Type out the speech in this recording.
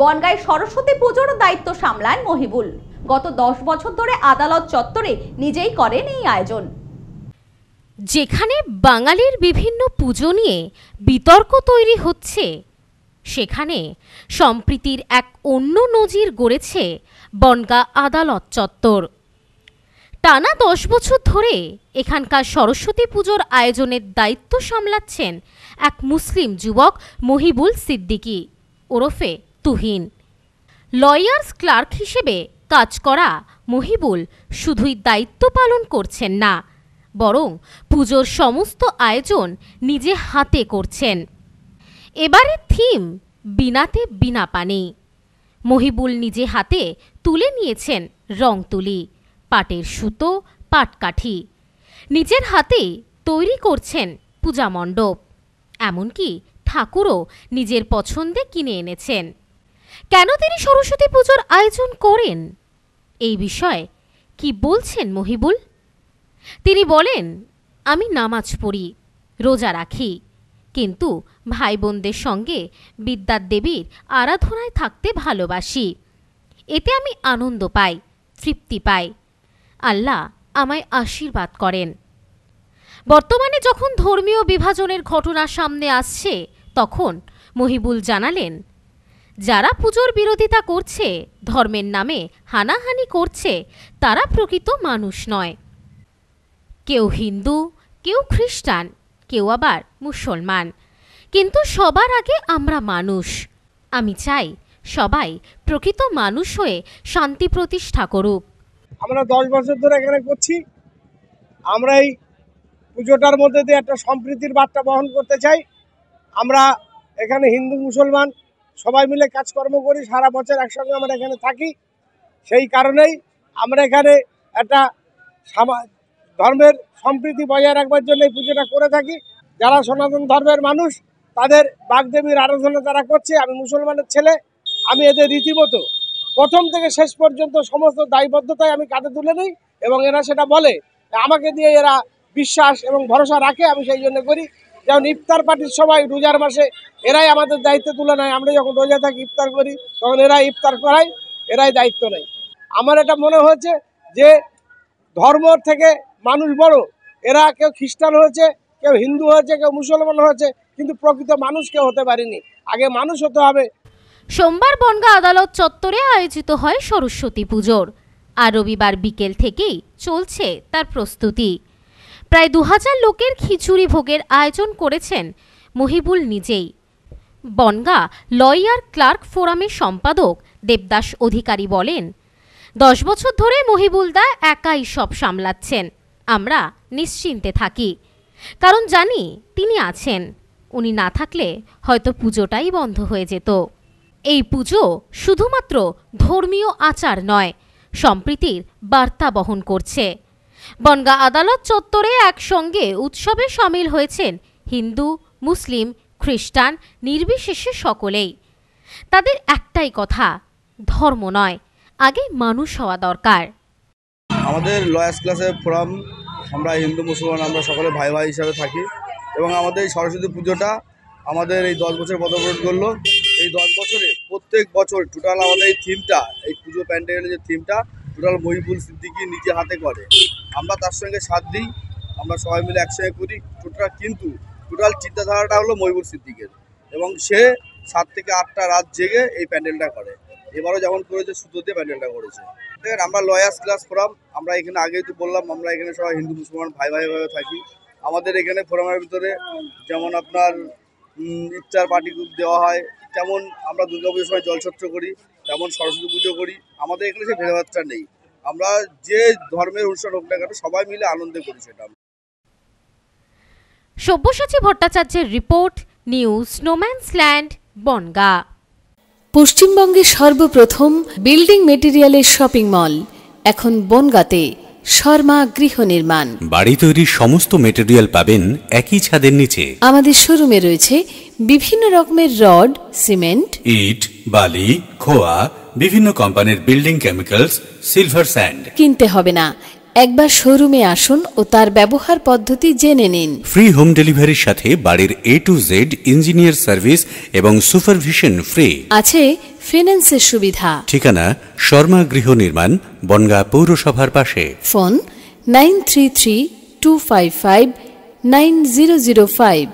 বনগাঁয় সরস্বতী পুজোর দায়িত্ব সামলান মহিবুল। গত 10 বছর ধরে আদালত চত্বরে নিজেই করেন এই আয়োজন। যেখানে বাঙালির বিভিন্ন পুজো নিয়ে বিতর্ক তৈরি হচ্ছে, সেখানে সম্প্রীতির এক অন্য নজির গড়েছে বনগাঁ আদালত চত্বর। টানা 10 বছর ধরে এখানকার সরস্বতী পুজোর আয়োজনের দায়িত্ব সামলাচ্ছেন এক মুসলিম যুবক মহিবুল সিদ্দিকী ওরফে তুহিন। লয়ার্স ক্লার্ক হিসেবে কাজ করা মহিবুল শুধুই দায়িত্ব পালন করছেন না, বরং পুজোর সমস্ত আয়োজন নিজে হাতে করছেন। এবারের থিম বিনাতে বিনা পানি। মহিবুল নিজে হাতে তুলে নিয়েছেন রং তুলি, পাটের সুতো, পাটকাঠি। নিজের হাতে তৈরি করছেন পূজা মণ্ডপ, এমনকি ঠাকুরও নিজের পছন্দে কিনে এনেছেন। কেন তিনি সরস্বতী পুজোর আয়োজন করেন, এই বিষয়ে কি বলছেন মহিবুল? তিনি বলেন, আমি নামাজ পড়ি, রোজা রাখি, কিন্তু ভাই বোনদের সঙ্গে বিদ্যার দেবীর আরাধনায় থাকতে ভালোবাসি। এতে আমি আনন্দ পাই, তৃপ্তি পাই। আল্লাহ আমায় আশীর্বাদ করেন। বর্তমানে যখন ধর্মীয় বিভাজনের ঘটনা সামনে আসছে, তখন মহিবুল জানালেন, যারা পুজোর বিরোধিতা করছে, ধর্মের নামে হানাহানি করছে, তারা প্রকৃত মানুষ নয়। কেউ হিন্দু, কেউ খ্রিস্টান, কেউ আবার মুসলমান, কিন্তু সবার আগে আমরা মানুষ। আমি চাই সবাই প্রকৃত মানুষ হয়ে শান্তি প্রতিষ্ঠা করুক। আমরা 10 বছর ধরে এখানে করছি। আমরা এই পুজোটার মধ্যে দিয়ে একটা সম্প্রীতির বার্তা বহন করতে চাই। আমরা এখানে হিন্দু মুসলমান সবাই মিলে কাজকর্ম করি, সারা বছর একসঙ্গে আমরা এখানে থাকি। সেই কারণেই আমরা এখানে একটা ধর্মের সম্প্রীতি বজায় রাখবার জন্য এই পুজোটা করে থাকি। যারা সনাতন ধর্মের মানুষ, তাদের বাগদেবীর আরাধনা তারা করছে। আমি মুসলমানের ছেলে, আমি এদের রীতিমতো প্রথম থেকে শেষ পর্যন্ত সমস্ত দায়বদ্ধতায় আমি কাঁধে তুলে নিই, এবং এরা সেটা বলে, আমাকে দিয়ে এরা বিশ্বাস এবং ভরসা রাখে। আমি সেই জন্য করি। যেমন ইফতার পার্টির সময় রোজার মাসে এরাই আমাদের দায়িত্ব তুলে নেয়। আমরা যখন রোজা থাকি ইফতার করি, তখন এরাই ইফতার করায়, এরাই দায়িত্ব নেয়। আমার এটা মনে হয়েছে যে ধর্ম থেকে মানুষ বড়। এরা কেউ খ্রিস্টান হয়েছে, কেউ হিন্দু হয়েছে, কেউ মুসলমান হয়েছে, কিন্তু প্রকৃত মানুষ কেউ হতে পারেনি। আগে মানুষ হতে হবে। সোমবার বনগাঁ আদালত চত্বরে আয়োজিত হয় সরস্বতী পুজোর, আর রবিবার বিকেল থেকেই চলছে তার প্রস্তুতি। প্রায় 2000 লোকের খিচুড়ি ভোগের আয়োজন করেছেন মহিবুল নিজেই। বনগাঁ লয়ার ক্লার্ক ফোরামের সম্পাদক দেবদাস অধিকারী বলেন, 10 বছর ধরে মহিবুল দা একাই সব সামলাচ্ছেন। আমরা নিশ্চিন্তে থাকি, কারণ জানি তিনি আছেন। উনি না থাকলে হয়তো পুজোটাই বন্ধ হয়ে যেত। এই পুজো শুধুমাত্র ধর্মীয় আচার নয়, সম্প্রীতির বার্তা বহন করছে। বনগাঁ আদালত চত্বরে একসঙ্গে উৎসবে সামিল হয়েছেন হিন্দু, মুসলিম, খ্রিস্টান নির্বিশেষে সকলেই। তাদের একটাই কথা, ধর্ম নয়, আগে মানুষ হওয়া দরকার। আমাদের লয়ার্স ক্লাসের ফোরাম, আমরা হিন্দু মুসলমান আমরা সকলে ভাই ভাই হিসাবে থাকি, এবং আমাদের এই সরস্বতী পুজোটা আমাদের এই 10 বছর পদার্পণ করলো। এই 10 বছরে প্রত্যেক বছর টোটাল আমাদের এই থিমটা, এই পুজো প্যান্ডেলের যে থিমটা, টোটাল মহিবুল সিদ্দিকী নিজে হাতে করে। আমরা তার সঙ্গে সাথ দিই, আমরা সবাই মিলে একসঙ্গে করি টোটাল। কিন্তু টোটাল চিন্তাধারাটা হলো মহিবুল সিদ্দিকের, এবং সে 7 থেকে 8টা রাত জেগে এই প্যান্ডেলটা করে। এবারও যেমন করেছে, সুতো দিয়ে প্যান্ডেলটা করেছে। দেখেন, আমরা লয়ার্স ক্লাস ফোরাম, আমরা এখানে আগেই তো বললাম, আমরা এখানে সবাই হিন্দু মুসলমান ভাই ভাইভাবে থাকি। আমাদের এখানে ফোরামের ভিতরে যেমন আপনার ইফতার পার্টি দেওয়া হয়, যেমন আমরা দুর্গাপুজোর সময় জলছত্র করি, তেমন সরস্বতী পুজো করি। আমাদের এখানে সে ভেদাভেদটা নেই। আমরা যে ধর্মের অনুষ্ঠান হোক না কেন, সবাই মিলে আনন্দে করি সেটা। সব্যসাচী ভট্টাচার্যের রিপোর্ট, নিউজ স্নোম্যান্সল্যান্ড, বনগাঁ। পশ্চিমবঙ্গের সর্বপ্রথম বিল্ডিং মেটেরিয়ালের শপিং মল এখন বনগাঁতে। শর্মা গৃহ নির্মাণ, বাড়ি তৈরির সমস্ত মেটেরিয়াল পাবেন একই ছাদের নিচে। আমাদের শোরুমে রয়েছে বিভিন্ন রকমের রড, সিমেন্ট, ইট, বালি, খোয়া, বিভিন্ন কোম্পানির বিল্ডিং কেমিক্যালস, সিলভার স্যান্ড। কিনতে হবে না, একবার শোরুমে আসুন ও তার ব্যবহার পদ্ধতি জেনে নিন। ফ্রি হোম ডেলিভারির সাথে বাড়ির A to Z engineer service এবং সুপারভিশন ফ্রি। আছে ফিন্যান্সের সুবিধা। ঠিকানা শর্মা গৃহ নির্মাণ, বনগাঁ পৌরসভার পাশে। ফোন 9332559005।